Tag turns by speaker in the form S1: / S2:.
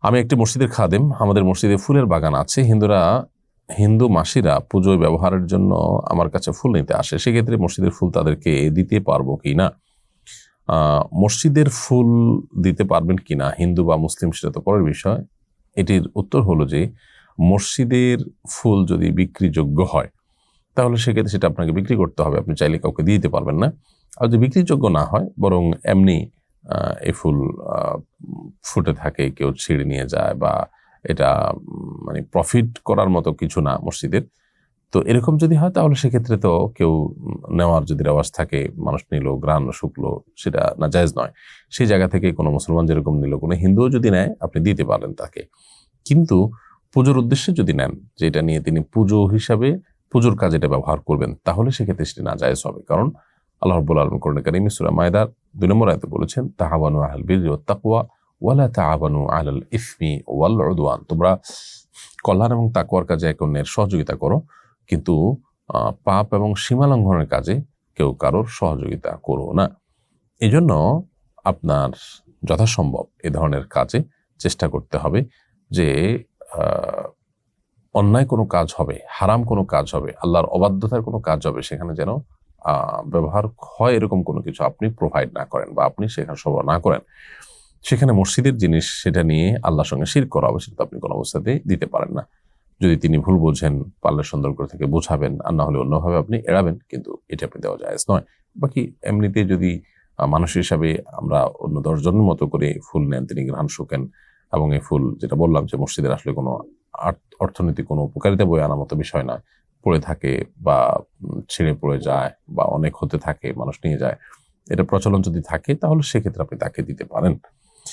S1: আমি একটি মসজিদের খাদেম, আমাদের মসজিদে ফুলের বাগান আছে। হিন্দু মাসিরা পুজোয় ব্যবহারের জন্য আমার কাছে ফুল নিতে আসে, সেক্ষেত্রে মসজিদের ফুল তাদেরকে দিতে পারবো কি না? মসজিদের ফুল দিতে পারবেন কিনা হিন্দু বা মুসলিম সেটা তো পরের বিষয়। এটির উত্তর হলো যে মসজিদের ফুল যদি বিক্রিযোগ্য হয় তাহলে সেক্ষেত্রে সেটা আপনাকে বিক্রি করতে হবে, আপনি চাইলে কাউকে দিয়ে দিতে পারবেন না। আর যদি বিক্রিযোগ্য না হয়, বরং এমনি এই ফুল ফুটে থাকে, কেউ ছিঁড়ে নিয়ে যায়, বা এটা মানে প্রফিট করার মতো কিছু না মসজিদের, তো এরকম যদি হয় তাহলে সেক্ষেত্রে তো কেউ নেওয়ার যদি রেওয়াজ থাকে, মানুষ নিল, গ্রান শুকলো, সেটা না জায়েজ নয়। সেই জায়গা থেকে কোনো মুসলমান যেরকম নিল, কোনো হিন্দুও যদি নেয় আপনি দিতে পারেন তাকে। কিন্তু পুজোর উদ্দেশ্যে যদি নেন, যেটা নিয়ে তিনি পুজো হিসাবে পুজোর কাজে এটা ব্যবহার করবেন, তাহলে সেক্ষেত্রে সেটি না জায়েজ হবে। কারণ আল্লাহ রাব্বুল আলামিন কোরআনে কারীমে সূরা মায়দার 2 নম্বর আয়াতে বলেছেন, তাআওয়ানু আলাল বিররি ওয়াত তাকওয়া ওয়ালা তাআওয়ানু আলাল ইসমি ওয়াল উদওয়ান, তোমরা কল্যাণ এবং তাকওয়ার কাজে একে অন্যের সহযোগিতা করো, কিন্তু পাপ এবং সীমালঙ্ঘনের কাজে কেউ কারোর সহযোগিতা করো না। এজন্য আপনার যথাসম্ভব এ ধরনের কাজে চেষ্টা করতে হবে যে অন্যায় কোনো কাজ হবে, হারাম কোনো কাজ হবে, আল্লাহর অবাধ্যতার কোনো কাজ হবে, সেখানে যেন ব্যবহার হয় এরকম কোনো কিছু আপনি প্রোভাইড না করেন বা আপনি সেখানে সরবরাহ না করেন। সেখানে মসজিদের জিনিস সেটা নিয়ে আল্লাহর সঙ্গে শিরক করা হবে, সেটা আপনি কোনো অবস্থাতেই দিতে পারেন না। যদি তিনি ভুল বোঝেন, পারলে সুন্দর করে থেকে বোঝাবেন, আর না হলে অন্যভাবে আপনি এড়াবেন, কিন্তু এটা আপনি দেওয়া জায়েজ নয়। বাকি এমনিতে যদি মানুষ হিসাবে আমরা অন্য 10 জনের মতো করে ফুল নেন, তিনি ঘ্রাণ শুকেন, এবং এই ফুল যেটা বললাম যে মসজিদের আসলে কোনো অর্থনৈতিক কোনো উপকারিতা বয়ে আনার মতো বিষয় না, পড়ে থাকে বা ছিঁড়ে পড়ে যায় বা অনেক হতে থাকে, মানুষ নিয়ে যায়, এটা প্রচলন যদি থাকে তাহলে সেক্ষেত্রে আপনি তাকে দিতে পারেন।